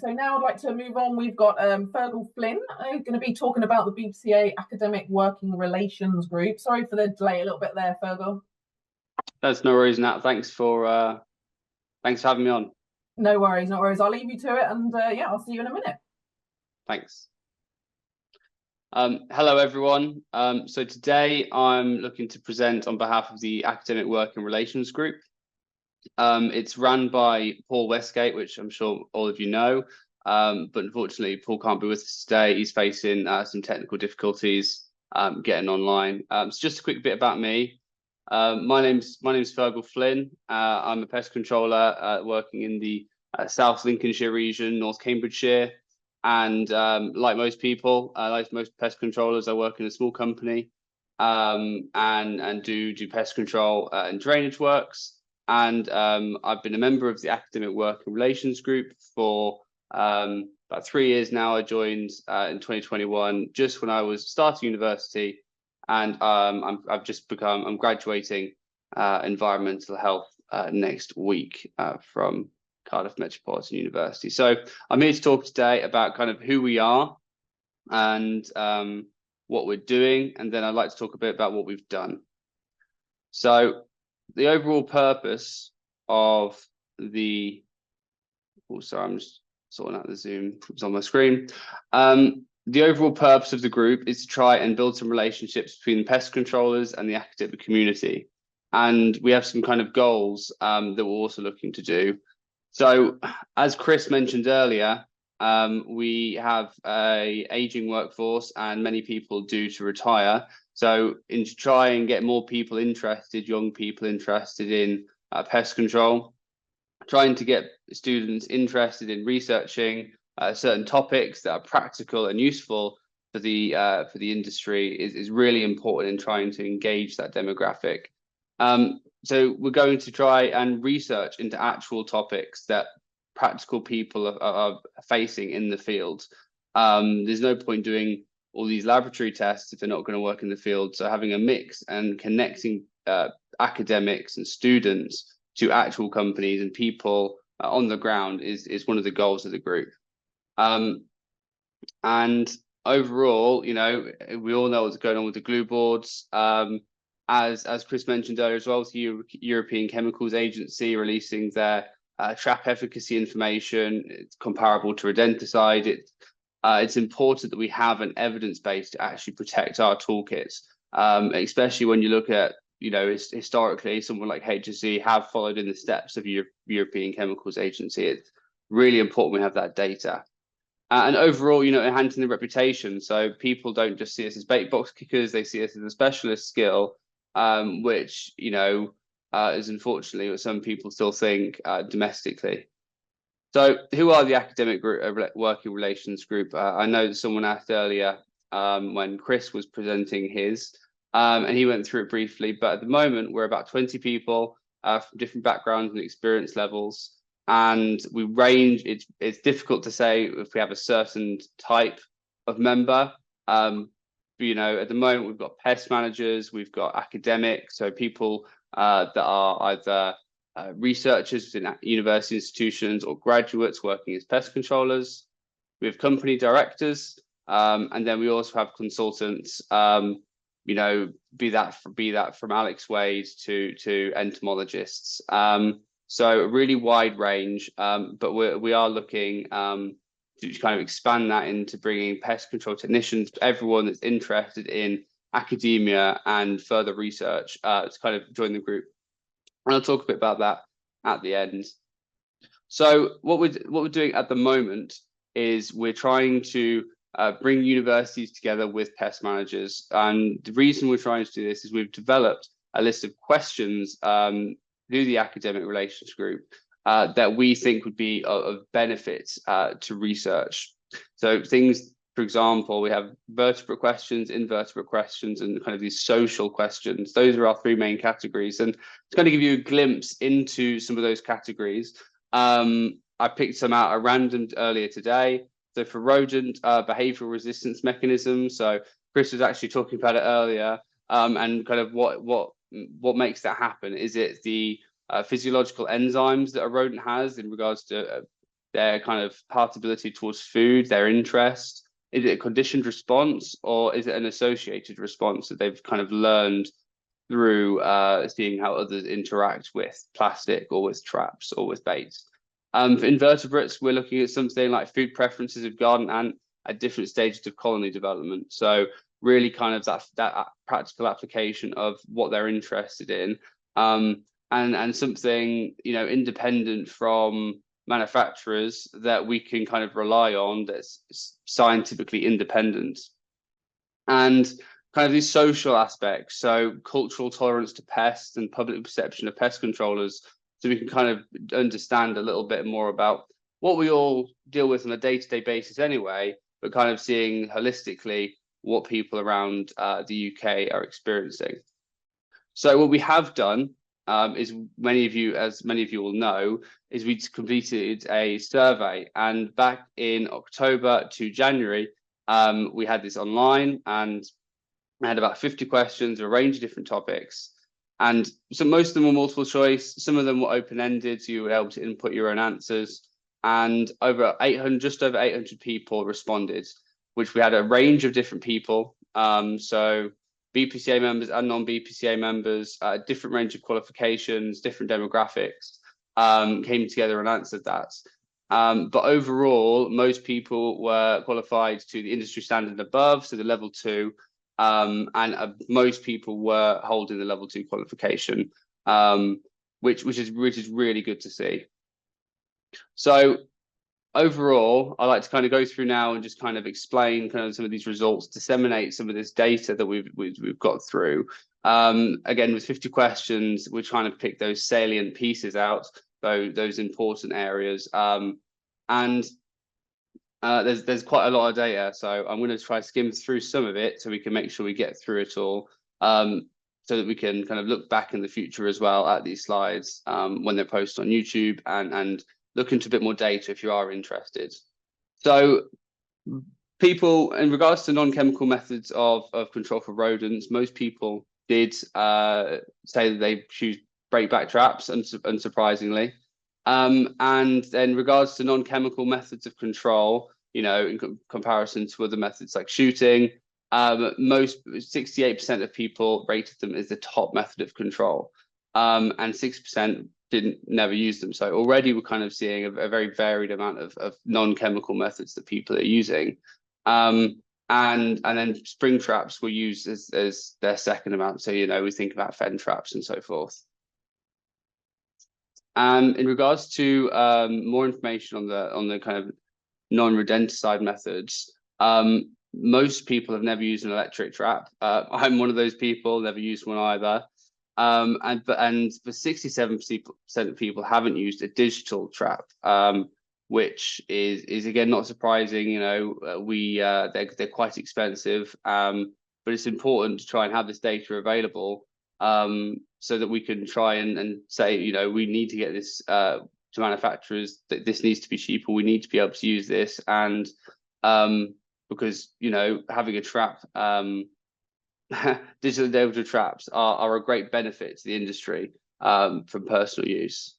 So now I'd like to move on. We've got Fergal Flynn going to be talking about the BPCA Academic Working Relations Group. Sorry for the delay a little bit there, Fergal. That's no worries, Nat. Thanks for having me on. No worries, no worries. I'll leave you to it, and yeah, I'll see you in a minute. Thanks. Hello, everyone. So today I'm looking to present on behalf of the Academic Working Relations Group. It's run by Paul Westgate, which I'm sure all of you know, but unfortunately Paul can't be with us today. He's facing some technical difficulties getting online. So just a quick bit about me. My name's Fergal Flynn. I'm a pest controller working in the South Lincolnshire region, North Cambridgeshire, and like most people, like most pest controllers, I work in a small company and do pest control and drainage works. And I've been a member of the Academic Working Relations Group for about 3 years now. I joined in 2021, just when I was starting university, and I'm graduating environmental health next week from Cardiff Metropolitan University. So I'm here to talk today about kind of who we are and what we're doing, and then I'd like to talk a bit about what we've done. So the overall purpose of the, oh, sorry, I'm just sorting out the Zoom, it's on my screen. The overall purpose of the group is to try and build some relationships between pest controllers and the academic community. And we have some kind of goals that we're also looking to do. So as Chris mentioned earlier, we have an aging workforce and many people due to retire. So to try and get more people interested, young people interested in pest control, trying to get students interested in researching certain topics that are practical and useful for the industry is really important in trying to engage that demographic. So we're going to try and research into actual topics that practical people are facing in the field. There's no point doing all these laboratory tests if they're not going to work in the field. So having a mix and connecting academics and students to actual companies and people on the ground is one of the goals of the group. And overall, you know, we all know what's going on with the glue boards. As Chris mentioned earlier as well, the European Chemicals Agency releasing their trap efficacy information. It's comparable to rodenticide. It's important that we have an evidence base to actually protect our toolkits, especially when you look at, you know, historically, someone like HSE have followed in the steps of European Chemicals Agency. It's really important we have that data. And overall, you know, enhancing the reputation. So people don't just see us as bait box kickers, they see us as a specialist skill, which, you know, is unfortunately what some people still think domestically. So who are the Academic Working Relations Group? I know that someone asked earlier when Chris was presenting his, and he went through it briefly, but at the moment we're about 20 people from different backgrounds and experience levels. And we range, it's difficult to say if we have a certain type of member. You know, at the moment we've got pest managers, we've got academics, so people that are either researchers within university institutions or graduates working as pest controllers. We have company directors, and then we also have consultants. You know, be that from Alex Wade to entomologists. So a really wide range, but we are looking to kind of expand that into bringing pest control technicians, everyone that's interested in academia and further research to kind of join the group. And I'll talk a bit about that at the end. So what we're doing at the moment is we're trying to bring universities together with pest managers. And the reason we're trying to do this is we've developed a list of questions through the Academic Relations Group that we think would be of benefit to research. So things, for example, we have vertebrate questions, invertebrate questions, and kind of these social questions. Those are our three main categories. And it's going to give you a glimpse into some of those categories. I picked some out at random earlier today. So for rodent behavioral resistance mechanisms, so Chris was actually talking about it earlier, and kind of what makes that happen. Is it the physiological enzymes that a rodent has in regards to their kind of palatability towards food, their interest? Is it a conditioned response, or is it an associated response that they've kind of learned through seeing how others interact with plastic or with traps or with baits? For invertebrates, we're looking at something like food preferences of garden ant at different stages of colony development. So really kind of that practical application of what they're interested in, and something, you know, independent from manufacturers that we can kind of rely on, that's scientifically independent. And kind of these social aspects, so cultural tolerance to pests and public perception of pest controllers, so we can kind of understand a little bit more about what we all deal with on a day-to-day basis anyway, but kind of seeing holistically what people around the UK are experiencing. So what we have done is, many of you will know, is we completed a survey, and back in October to January, we had this online, and I had about 50 questions, a range of different topics. And so most of them were multiple choice, some of them were open-ended, so you were able to input your own answers. And just over 800 people responded, which we had a range of different people. So BPCA members and non-BPCA members, different range of qualifications, different demographics, came together and answered that. But overall, most people were qualified to the industry standard and above, so the level 2, and most people were holding the level 2 qualification, which is really good to see. So overall, I like to kind of go through now and just kind of explain kind of some of these results, disseminate some of this data that we've got through. Again, with 50 questions, we're trying to pick those salient pieces out, those important areas. There's quite a lot of data, so I'm going to try to skim through some of it so we can make sure we get through it all, so that we can kind of look back in the future as well at these slides when they're posted on YouTube, and look into a bit more data if you are interested. So people, in regards to non-chemical methods of control for rodents, most people did say that they choose breakback traps, unsurprisingly. And then in regards to non-chemical methods of control, you know, in comparison to other methods like shooting, 68% of people rated them as the top method of control, and 6% never use them. So already we're kind of seeing a very varied amount of non-chemical methods that people are using. And then spring traps were used as their second amount. So, you know, we think about fen traps and so forth. In regards to more information on the kind of non-rodenticide methods, most people have never used an electric trap. I'm one of those people, never used one either. And for 67% of people haven't used a digital trap, which is again not surprising. You know, they're quite expensive, but it's important to try and have this data available, so that we can try and say, you know, we need to get this to manufacturers, that this needs to be cheaper. We need to be able to use this, and because, you know, having a trap, digital data traps are a great benefit to the industry from personal use.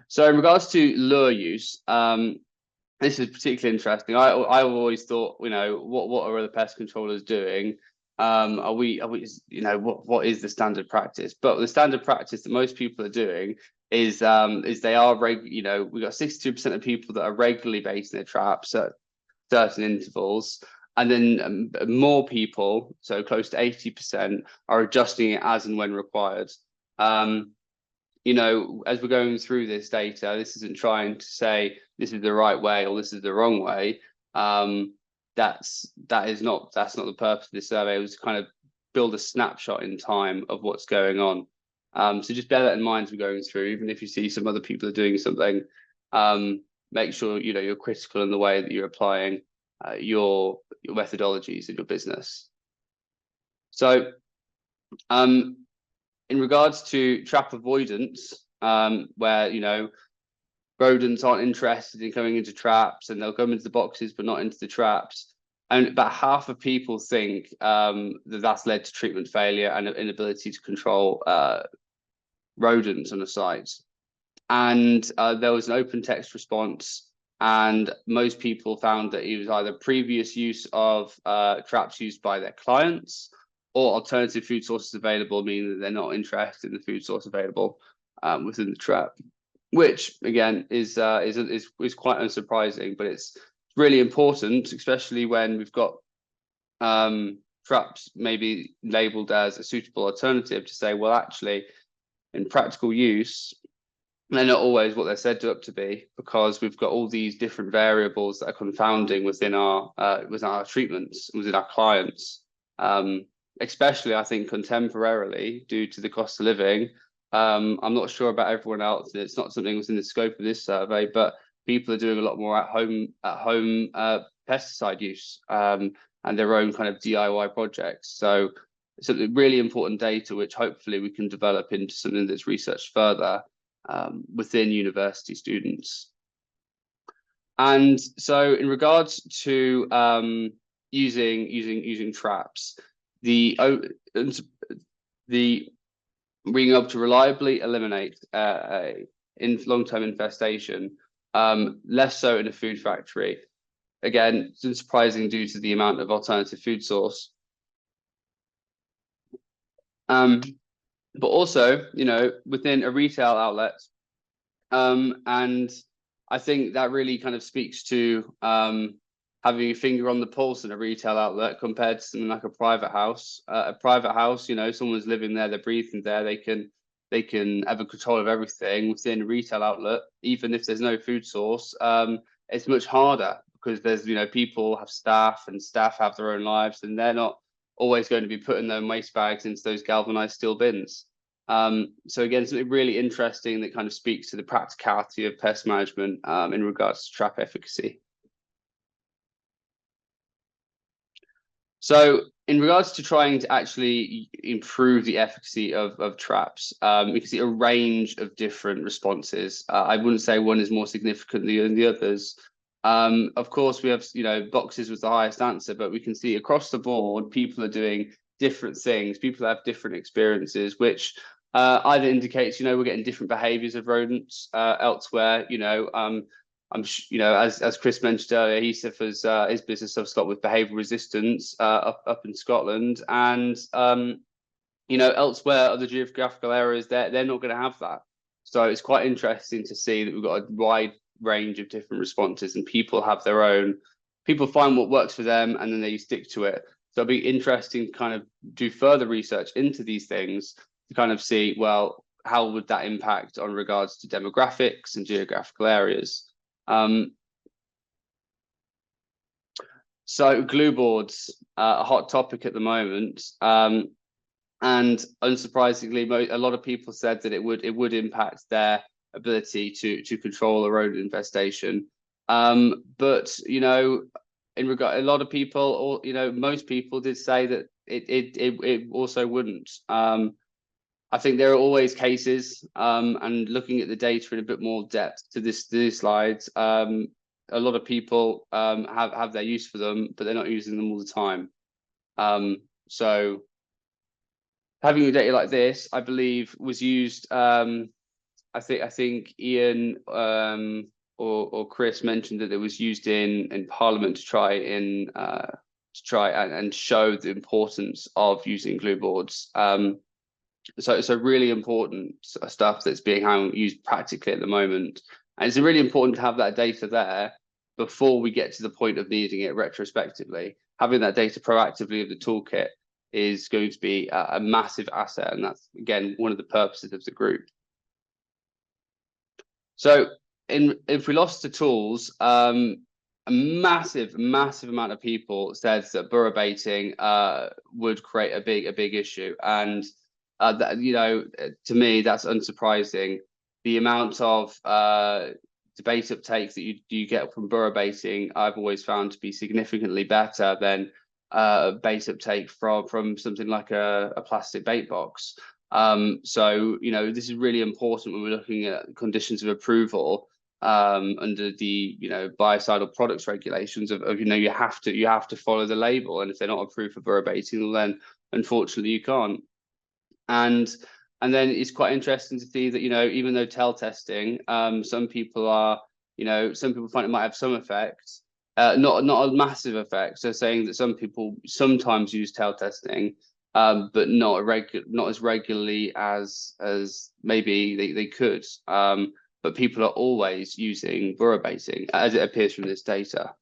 So in regards to lure use, this is particularly interesting. I've always thought, you know, what are other pest controllers doing? Are we, you know, what is the standard practice? But the standard practice that most people are doing is they are you know, we've got 62% of people that are regularly baiting their traps at certain intervals. And then more people, so close to 80%, are adjusting it as and when required. You know, as we're going through this data, this isn't trying to say this is the right way or this is the wrong way. That's not the purpose of this survey. It was to kind of build a snapshot in time of what's going on. So just bear that in mind as we're going through. Even if you see some other people are doing something, make sure, you know, you're critical in the way that you're applying your methodologies in your business. So in regards to trap avoidance, where, you know, rodents aren't interested in coming into traps and they'll come into the boxes but not into the traps, and about half of people think that that's led to treatment failure and an inability to control rodents on a site. and there was an open text response, and most people found that it was either previous use of traps used by their clients or alternative food sources available, meaning that they're not interested in the food source available within the trap, which again is quite unsurprising, but it's really important, especially when we've got traps maybe labeled as a suitable alternative, to say, well, actually, in practical use, they're not always what they're said up to be, because we've got all these different variables that are confounding within our treatments, within our clients. Especially, I think, contemporarily, due to the cost of living. I'm not sure about everyone else. It's not something within the scope of this survey, but people are doing a lot more at home pesticide use and their own kind of DIY projects. So it's something really important data, which hopefully we can develop into something that's researched further within university students. And so in regards to using traps, the being able to reliably eliminate in long-term infestation, less so in a food factory. Again, it's unsurprising due to the amount of alternative food source. But also, you know, within a retail outlet, and I think that really kind of speaks to having a finger on the pulse in a retail outlet compared to something like a private house. A private house, you know, someone's living there, they're breathing there, they can have a control of everything. Within a retail outlet, even if there's no food source, it's much harder, because there's, you know, people have staff, and staff have their own lives, and they're not always going to be putting their waste bags into those galvanized steel bins. So again, something really interesting that kind of speaks to the practicality of pest management in regards to trap efficacy. So in regards to trying to actually improve the efficacy of traps, we can see a range of different responses. I wouldn't say one is more significant than the others. Of course, we have, you know, boxes with the highest answer, but we can see across the board, people are doing different things. People have different experiences, which either indicates, you know, we're getting different behaviours of rodents elsewhere. You know, you know, as Chris mentioned earlier, he suffers his business suffers a lot with behavioural resistance up in Scotland, and you know, elsewhere, other geographical areas, they're not going to have that. So it's quite interesting to see that we've got a wide range of different responses, and people have their own. People find what works for them, and then they stick to it. So it'll be interesting to kind of do further research into these things to kind of see, well, how would that impact on regards to demographics and geographical areas. So glue boards, a hot topic at the moment, and unsurprisingly, a lot of people said that it would impact their ability to control a rodent infestation. But you know, in regard, a lot of people, or you know, most people did say that it also wouldn't. I think there are always cases, and looking at the data in a bit more depth to these slides, a lot of people have their use for them, but they're not using them all the time. So having a data like this, I believe, was used. I think Ian or Chris mentioned that it was used in Parliament to try and show the importance of using glue boards. So it's a really important stuff that's being used practically at the moment, and it's really important to have that data there before we get to the point of needing it retrospectively. Having that data proactively of the toolkit is going to be a massive asset, and that's again one of the purposes of the group. So if we lost the tools, a massive amount of people said that burrow baiting would create a big issue, and that, you know, to me, that's unsurprising. The amount of bait uptake that you get from burrow baiting, I've always found to be significantly better than bait uptake from something like a plastic bait box. So, you know, this is really important when we're looking at conditions of approval under the, you know, biocidal products regulations of you know, you have to follow the label, and if they're not approved for burrow baiting, then unfortunately you can't. And And then it's quite interesting to see that, even though tail testing, some people find it might have some effect, not a massive effect. So saying that some people sometimes use tail testing, but not as regularly as maybe they could. But people are always using burrow baiting, as it appears from this data.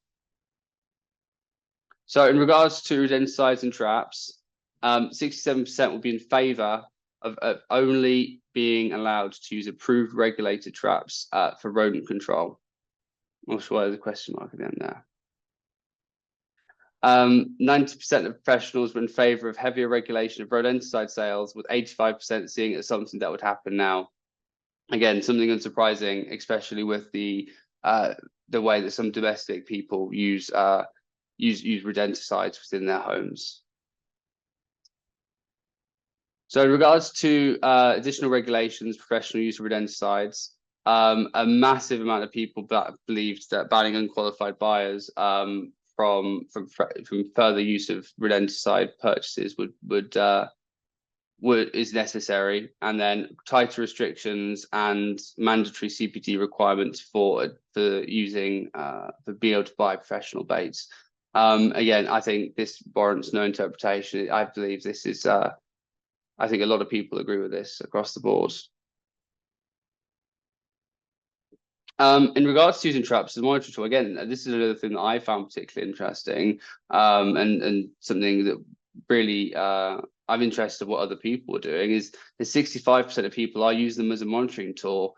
So in regards to rodenticides and traps, 67% will be in favour of only being allowed to use approved regulated traps for rodent control. I'm not sure why there's a question mark at the end there. 90% of professionals were in favour of heavier regulation of rodenticide sales, with 85% seeing it as something that would happen now. Again, something unsurprising, especially with the way that some domestic people use rodenticides within their homes. So in regards to additional regulations, professional use of rodenticides, a massive amount of people believed that banning unqualified buyers from further use of rodenticide purchases is necessary, and then tighter restrictions and mandatory CPD requirements for being able to buy professional baits. Again, I think this warrants no interpretation. I believe this is I think a lot of people agree with this across the board. In regards to using traps as a monitoring tool, again, this is another thing that I found particularly interesting, and something that really I'm interested in what other people are doing, is that 65% of people are using them as a monitoring tool,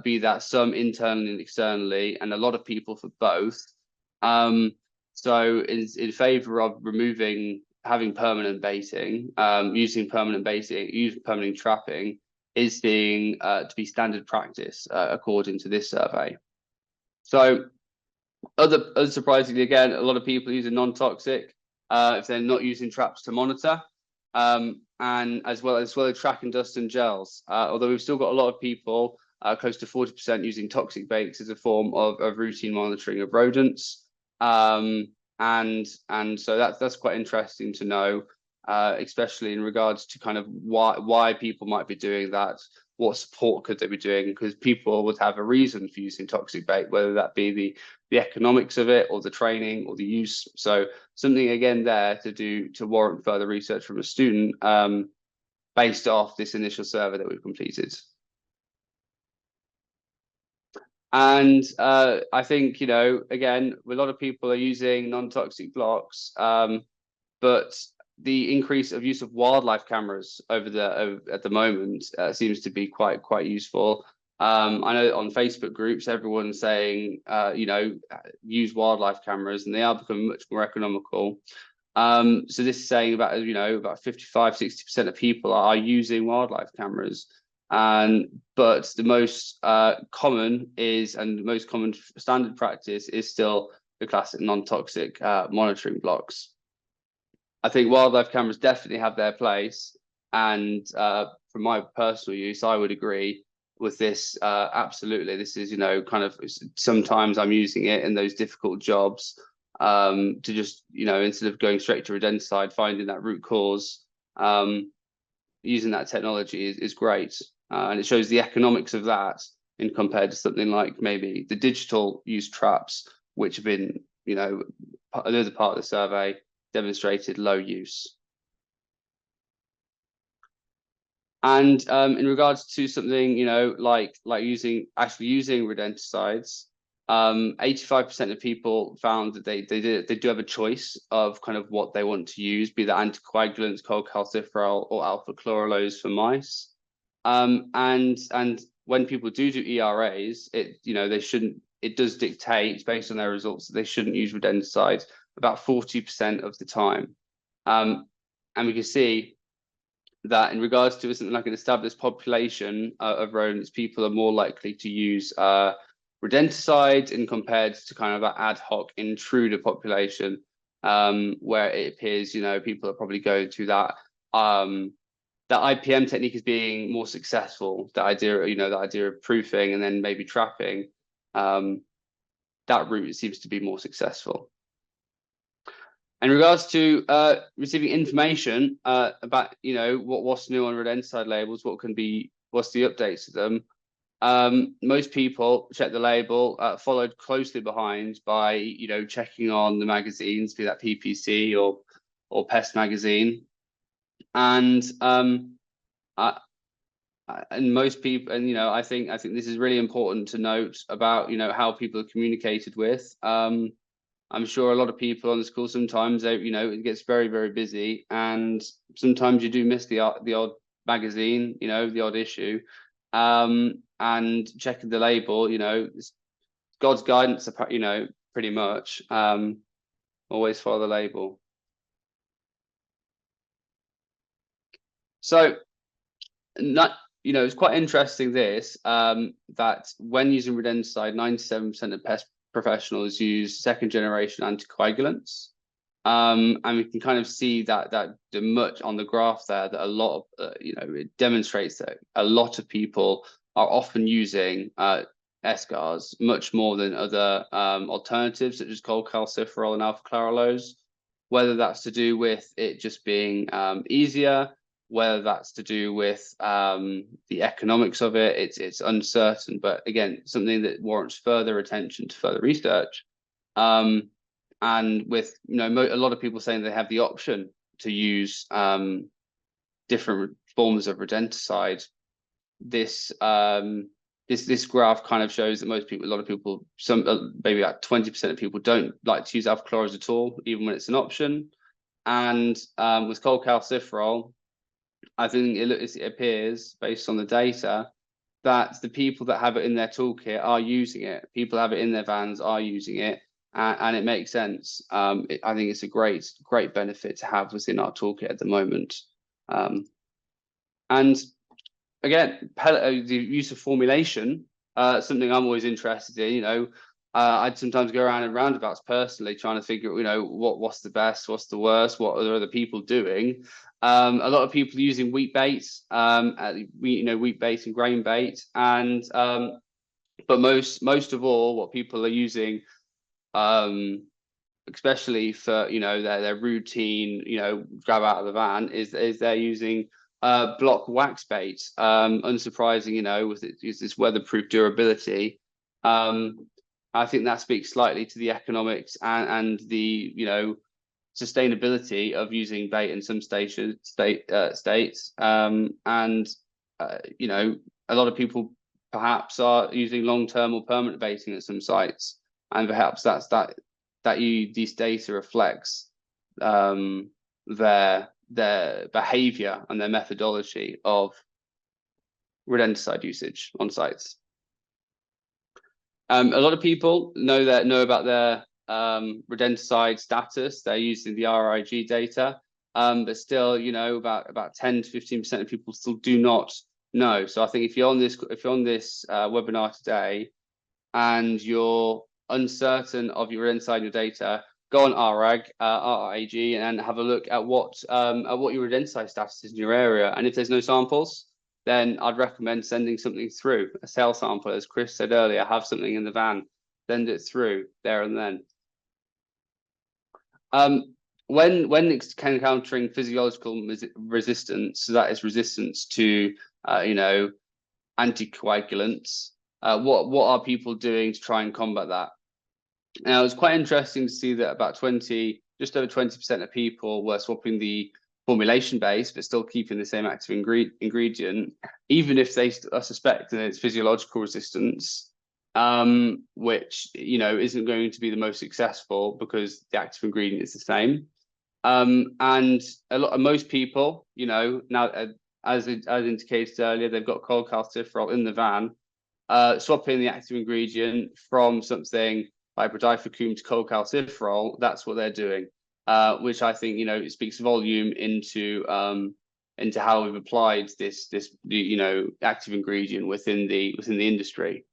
be that some internally and externally, and a lot of people for both. So in favour of having permanent baiting, using permanent trapping is being to be standard practice according to this survey. So unsurprisingly, again, a lot of people using non-toxic if they're not using traps to monitor, and as well as track and dust and gels. Although we've still got a lot of people, close to 40%, using toxic baits as a form of routine monitoring of rodents. And so that's quite interesting to know, especially in regards to kind of why people might be doing that. What support could they be doing? Because people would have a reason for using toxic bait, whether that be the economics of it, or the training, or the use. So something again there to warrant further research from a student, based off this initial survey that we've completed. And I think, again, a lot of people are using non-toxic blocks, but the increase of use of wildlife cameras at the moment seems to be quite useful. I know on Facebook groups, everyone's saying, use wildlife cameras, and they are becoming much more economical. So this is saying about 55-60% of people are using wildlife cameras. But the most common and the most common standard practice is still the classic non-toxic monitoring blocks. I think wildlife cameras definitely have their place, and from my personal use, I would agree with this. Absolutely, this is kind of, sometimes I'm using it in those difficult jobs, to just instead of going straight to rodenticide, finding that root cause, using that technology is great. And it shows the economics of that in compared to something like maybe the digital use traps, which have been, another part of the survey, demonstrated low use. And in regards to something, like using rodenticides, 85% of people found that they do have a choice of kind of what they want to use, be that anticoagulants, cholecalciferol, or alpha chlorelose for mice. And when people do ERAs, it does dictate, based on their results, that they shouldn't use rodenticides about 40% of the time. And we can see that in regards to something like an established population of rodents, people are more likely to use rodenticides in compared to kind of that ad hoc intruder population, where it appears people are probably going to that IPM technique as being more successful. The idea of proofing and then maybe trapping, that route seems to be more successful. In regards to receiving information about, you know, what's new on rodenticide labels, what's the updates to them. Most people check the label, followed closely behind by, you know, checking on the magazines, be that PPC or Pest magazine, and most people, and you know, I think this is really important to note about, you know, how people are communicated with. I'm sure a lot of people on the school sometimes, you know, it gets very, very busy, and sometimes you do miss the odd magazine, you know, the odd issue. And checking the label, you know, it's God's guidance, you know, pretty much. Always follow the label. So, you know, it's quite interesting this, that when using rodenticide, 97% of pest professionals use second generation anticoagulants. And we can kind of see that much on the graph there, that a lot of, you know, it demonstrates that a lot of people are often using SGARs much more than other alternatives such as cholecalciferol and alpha clarulose, whether that's to do with it just being easier, whether that's to do with the economics of it, it's uncertain, but again, something that warrants further attention to further research. And with, you know, a lot of people saying they have the option to use different forms of rodenticide, this graph kind of shows that a lot of people, maybe about 20% of people don't like to use alpha clarulose at all, even when it's an option. And with cholecalciferol, I think it appears, based on the data, that the people that have it in their toolkit are using it. People have it in their vans are using it, and it makes sense. I think it's a great benefit to have within our toolkit at the moment. And again, the use of formulation, something I'm always interested in. You know, I'd sometimes go around in roundabouts personally, trying to figure, you know, what's the best, what's the worst, what are other people doing. A lot of people using wheat bait, you know, wheat bait and grain bait, and but most of all, what people are using, especially for, you know, their routine, you know, grab out of the van, is they're using block wax bait. Unsurprising, you know, with this weatherproof durability. I think that speaks slightly to the economics and the, you know, sustainability of using bait in some states. And you know, a lot of people perhaps are using long-term or permanent baiting at some sites, and perhaps these data reflects their behavior and their methodology of rodenticide usage on sites. A lot of people know about their rodenticide status. They're using the AWRG data, but still, you know, about 10 to 15% of people still do not know. So I think if you're on this webinar today and you're uncertain of your rodenticide, your data, go on AWRG and have a look at what your rodenticide status is in your area. And if there's no samples, then I'd recommend sending something through, a cell sample, as Chris said earlier. Have something in the van, send it through there and then. When encountering physiological resistance, so that is resistance to you know, anticoagulants, what are people doing to try and combat that? Now, it's quite interesting to see that about just over 20% of people were swapping the formulation base, but still keeping the same active ingredient, even if they are suspecting it's physiological resistance, which, you know, isn't going to be the most successful because the active ingredient is the same. And most people, you know, now as indicated earlier, they've got cholecalciferol in the van, swapping the active ingredient from something like Prodifocum to cholecalciferol. That's what they're doing, which I think, you know, it speaks volume into how we've applied this you know, active ingredient within the industry.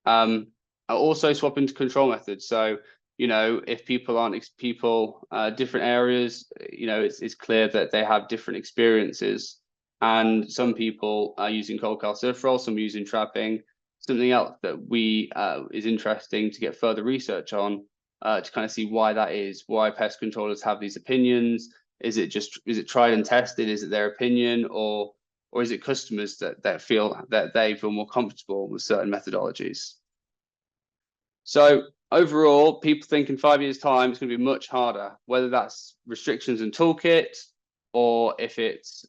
Also swapping to control methods. So, you know, if people different areas, you know, it's clear that they have different experiences, and some people are using cholecalciferol, some are using trapping. Something else that is interesting to get further research on to kind of see why that is, why pest controllers have these opinions. Is it tried and tested? Is it their opinion, or is it customers that feel more comfortable with certain methodologies? So overall, people think in 5 years' time it's going to be much harder, whether that's restrictions and toolkit, or if it's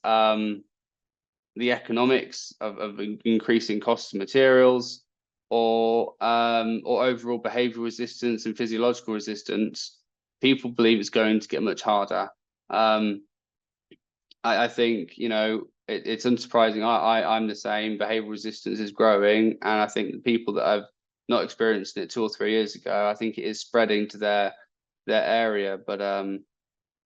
the economics of increasing costs of materials, or overall behavioral resistance and physiological resistance. People believe it's going to get much harder. I think, you know, it's unsurprising. I'm the same. Behavioral resistance is growing, and I think the people that have not experienced it 2 or 3 years ago, I think it is spreading to their area. But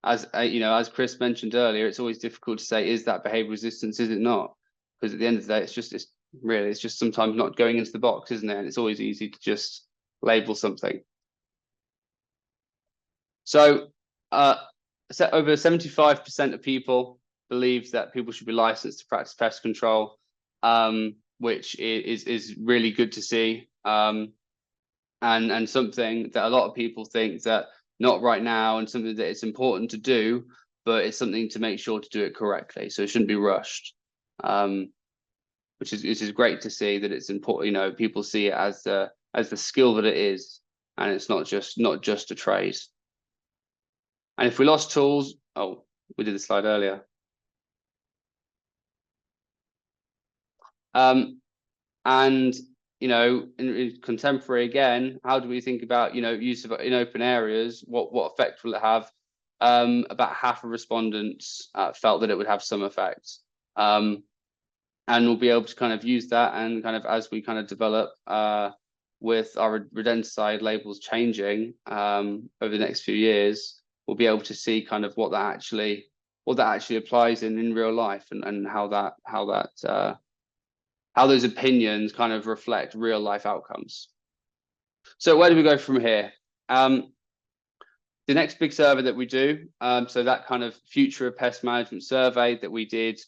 as you know, as Chris mentioned earlier, it's always difficult to say, is that behavioral resistance? Is it not? Because at the end of the day, it's just sometimes not going into the box, isn't it? And it's always easy to just label something. So over 75% of people believe that people should be licensed to practice pest control, which is really good to see, and something that a lot of people think that not right now, and something that it's important to do, but it's something to make sure to do it correctly. So it shouldn't be rushed, which is great to see that it's important. You know, people see it as the skill that it is, and it's not just a trade. And if we lost tools, oh, we did the slide earlier. And you know, in contemporary again, how do we think about, you know, use of in open areas? What effect will it have? About half of respondents felt that it would have some effect, and we'll be able to kind of use that, and kind of as we kind of develop with our rodenticide labels changing over the next few years, we'll be able to see kind of what that actually applies in real life, and how those opinions kind of reflect real life outcomes. So where do we go from here? The next big survey that we do, so that kind of future of pest management survey that we did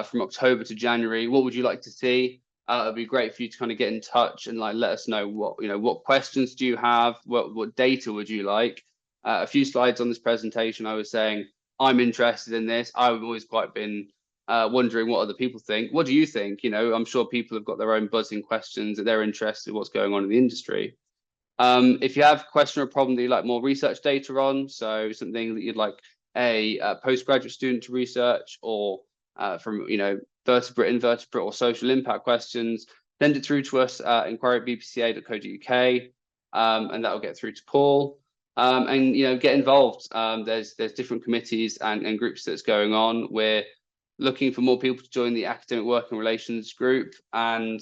from October to January, what would you like to see? It'd be great for you to kind of get in touch and like let us know what questions do you have, what data would you like. A few slides on this presentation, I was saying I'm interested in this. I've always quite been wondering what other people think. What do you think? You know, I'm sure people have got their own buzzing questions that they're interested in what's going on in the industry. If you have a question or a problem that you'd like more research data on, so something that you'd like a postgraduate student to research, or from, you know, vertebrate, invertebrate, or social impact questions, send it through to us at inquiry@bpca.co.uk, and that'll get through to Paul. And you know, get involved. There's different committees and groups that's going on. We're looking for more people to join the academic working relations group, and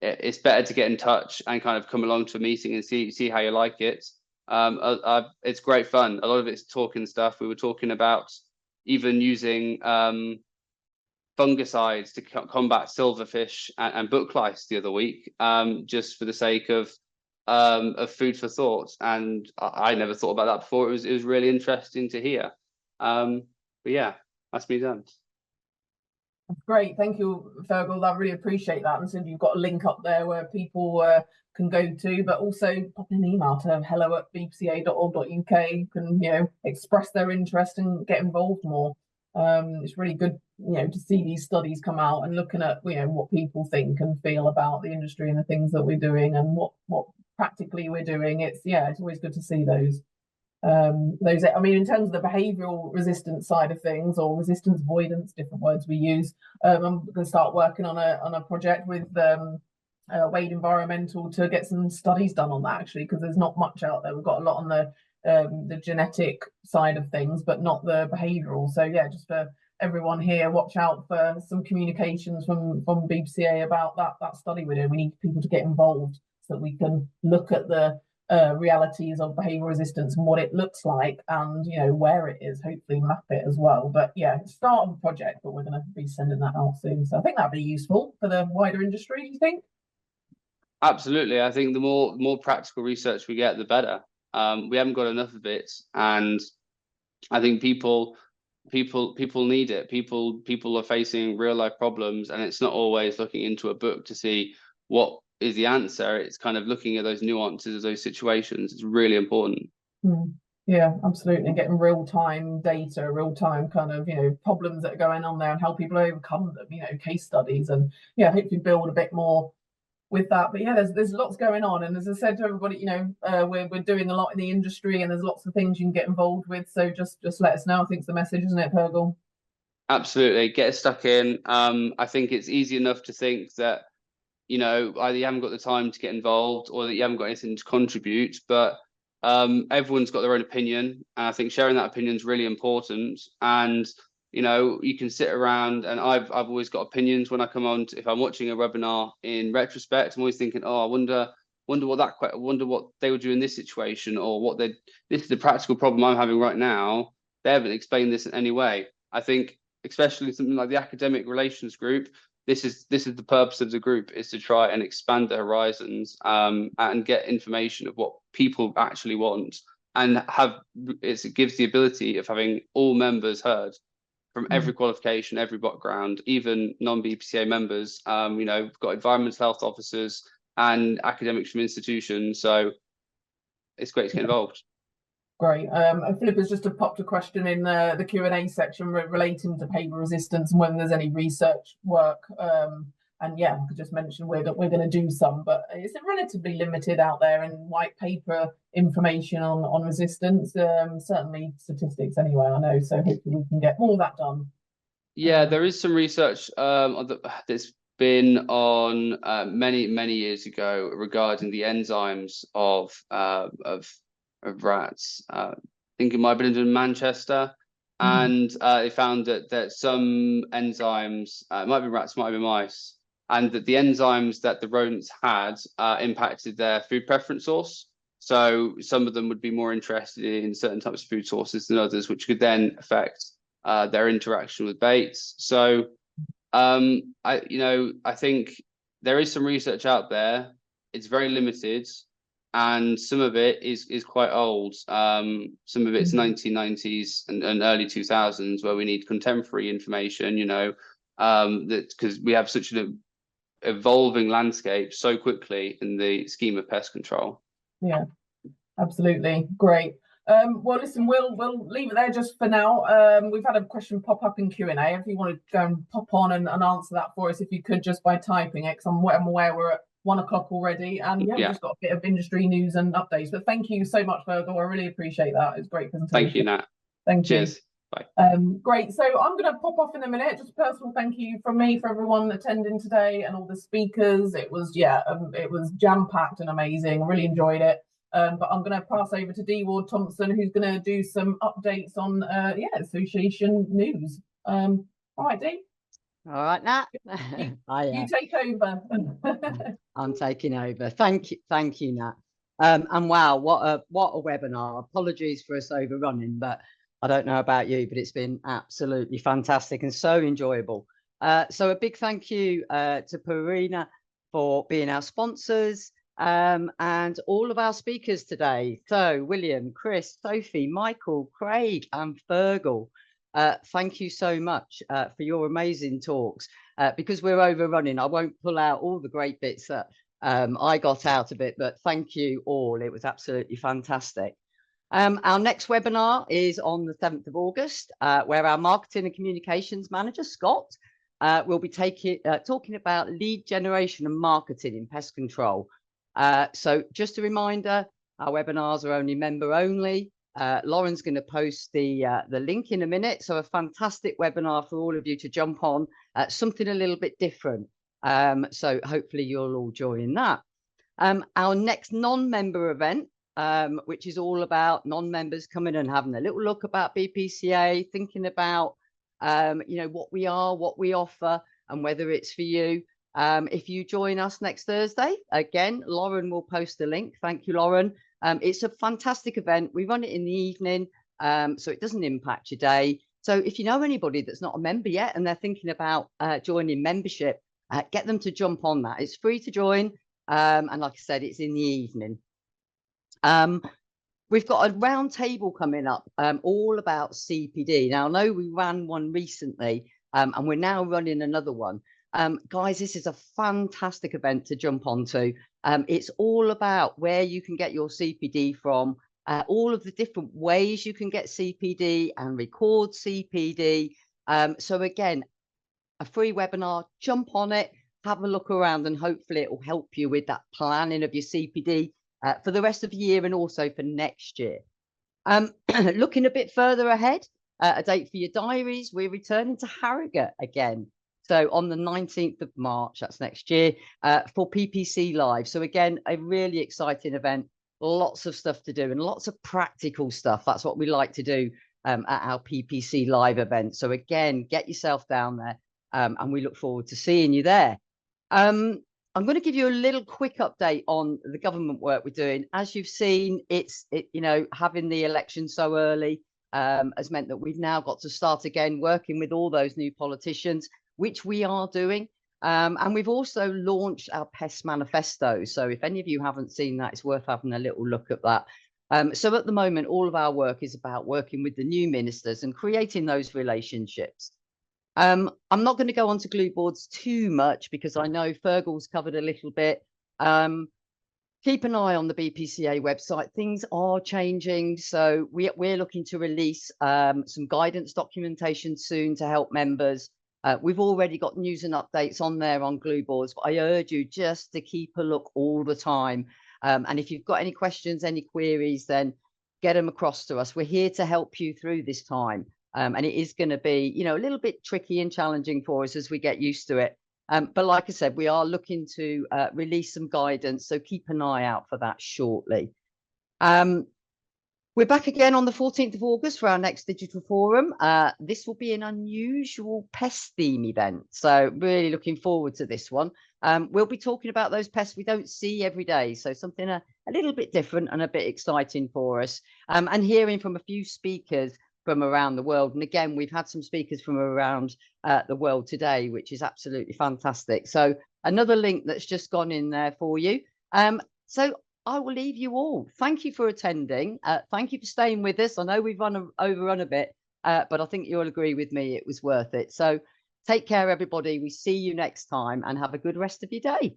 it's better to get in touch and kind of come along to a meeting and see how you like it. It's great fun. A lot of it's talking stuff. We were talking about even using fungicides to combat silverfish and book lice the other week, just for the sake of food for thought. And I never thought about that before. It was really interesting to hear. But yeah, that's me done. Great, thank you, Fergal. I really appreciate that. And so you've got a link up there where people can go to, but also pop an email to hello@bpca.org.uk. Can, you know, express their interest and get involved more. It's really good, you know, to see these studies come out and looking at, you know, what people think and feel about the industry and the things that we're doing and what practically we're doing. It's always good to see those. I mean, in terms of the behavioral resistance side of things, or resistance avoidance, different words we use, I'm going to start working on a project with Wade Environmental to get some studies done on that, actually, because there's not much out there. We've got a lot on the genetic side of things, but not the behavioral. So yeah, just for everyone here, watch out for some communications from BPCA about that study we're doing. We need people to get involved so that we can look at the realities of behavioral resistance and what it looks like, and, you know, where it is, hopefully map it as well. But yeah, start of the project, but we're going to be sending that out soon. So I think that'd be useful for the wider industry, do you think? Absolutely. I think the more practical research we get, the better. We haven't got enough of it, and I think people need it. People are facing real life problems, and it's not always looking into a book to see what is the answer. It's kind of looking at those nuances of those situations. It's really important. Yeah, absolutely. Getting real-time data, real-time kind of, problems that are going on there and how people overcome them, case studies, and hopefully build a bit more with that. But yeah, there's lots going on, and as I said to everybody, we're doing a lot in the industry, and there's lots of things you can get involved with. So just let us know. I think it's the message, isn't it, Fergal? Absolutely, get stuck in. I think it's easy enough to think that either you haven't got the time to get involved or that you haven't got anything to contribute, but everyone's got their own opinion, and I think sharing that opinion is really important. And you can sit around, and I've always got opinions when I come on. If I'm watching a webinar in retrospect, I'm always thinking, oh, I wonder what they would do in this situation, or this is the practical problem I'm having right now. They haven't explained this in any way. I think especially something like the academic relations group, this is the purpose of the group, is to try and expand the horizons, and get information of what people actually want, and it gives the ability of having all members heard from every qualification, every background, even non-BPCA members. We've got environmental health officers and academics from institutions, so it's great to get involved. Great. Philip has just popped a question in the Q&A section relating to paper resistance and whether there's any research work. And yeah, I could just mention we're going to do some, but it's relatively limited out there in white paper information on resistance. Certainly statistics anyway, I know. So hopefully we can get more of that done. Yeah, there is some research that's been on many years ago regarding the enzymes of rats. I think it might have been in Manchester, and they found that some enzymes, it might be rats, might be mice, and that the enzymes that the rodents had impacted their food preference source. So some of them would be more interested in certain types of food sources than others, which could then affect their interaction with baits. So I think there is some research out there. It's very limited, and some of it is quite old. Some of it's 1990s and early 2000s, where we need contemporary information, that because we have such an evolving landscape so quickly in the scheme of pest control. Yeah, absolutely. Great. Well, listen, we'll leave it there just for now. We've had a question pop up in Q&A. If you want to go and pop on and answer that for us, if you could, just by typing it, because I'm aware we're at 1 o'clock already, and we've just got a bit of industry news and updates. But thank you so much, Fergal. I really appreciate that. It's great presentation. Thank you, Nat. Thank you. Cheers. Bye. Great. So I'm going to pop off in a minute. Just a personal thank you from me for everyone attending today and all the speakers. It was jam-packed and amazing. I really enjoyed it. But I'm going to pass over to D. Ward Thompson, who's going to do some updates on association news. All right, D. All right, Nat. You take over. I'm taking over. Thank you, Nat. And wow, what a webinar. Apologies for us overrunning, but I don't know about you, but it's been absolutely fantastic and so enjoyable. So a big thank you to Purina for being our sponsors, and all of our speakers today. So William, Chris, Sophie, Michael, Craig and Fergal. Thank you so much for your amazing talks. Because we're overrunning, I won't pull out all the great bits that I got out of it, but thank you all. It was absolutely fantastic. Our next webinar is on the 7th of August, where our marketing and communications manager, Scott, will be talking about lead generation and marketing in pest control. So just a reminder, our webinars are only member only. Lauren's going to post the link in a minute. So a fantastic webinar for all of you to jump on, something a little bit different. So hopefully you'll all join that. Our next non-member event, which is all about non-members coming and having a little look about BPCA, thinking about, what we are, what we offer, and whether it's for you. If you join us next Thursday, again, Lauren will post the link. Thank you, Lauren. It's a fantastic event. We run it in the evening, so it doesn't impact your day. So if you know anybody that's not a member yet and they're thinking about joining membership, get them to jump on that. It's free to join. And like I said, it's in the evening. We've got a round table coming up all about CPD. Now, I know we ran one recently and we're now running another one. Guys, this is a fantastic event to jump onto. It's all about where you can get your CPD from, all of the different ways you can get CPD and record CPD. So again, a free webinar, jump on it, have a look around, and hopefully it will help you with that planning of your CPD for the rest of the year and also for next year. Looking a bit further ahead, a date for your diaries, we're returning to Harrogate again. So on the 19th of March, that's next year, for PPC Live. So again, a really exciting event, lots of stuff to do and lots of practical stuff. That's what we like to do at our PPC Live event. So again, get yourself down there and we look forward to seeing you there. I'm going to give you a little quick update on the government work we're doing. As you've seen, you know, having the election so early has meant that we've now got to start again working with all those new politicians, which we are doing. And we've also launched our Pest manifesto. So if any of you haven't seen that, it's worth having a little look at that. So at the moment, all of our work is about working with the new ministers and creating those relationships. I'm not going to go on to glue boards too much because I know Fergal's covered a little bit. Keep an eye on the BPCA website. Things are changing. So we're looking to release some guidance documentation soon to help members. We've already got news and updates on there on glue boards, but I urge you just to keep a look all the time. And if you've got any questions, any queries, then get them across to us. We're here to help you through this time. And it is going to be, you know, a little bit tricky and challenging for us as we get used to it. But like I said, we are looking to release some guidance, so keep an eye out for that shortly. We're back again on the 14th of August for our next digital forum. This will be an unusual pest theme event, so really looking forward to this one. We'll be talking about those pests we don't see every day, so something a little bit different and a bit exciting for us, and hearing from a few speakers from around the world. And again, we've had some speakers from around the world today, which is absolutely fantastic. So another link that's just gone in there for you. So I will leave you all. Thank you for attending. Thank you for staying with us. I know we've overrun a bit, but I think you'll agree with me, it was worth it. So take care, everybody. We see you next time and have a good rest of your day.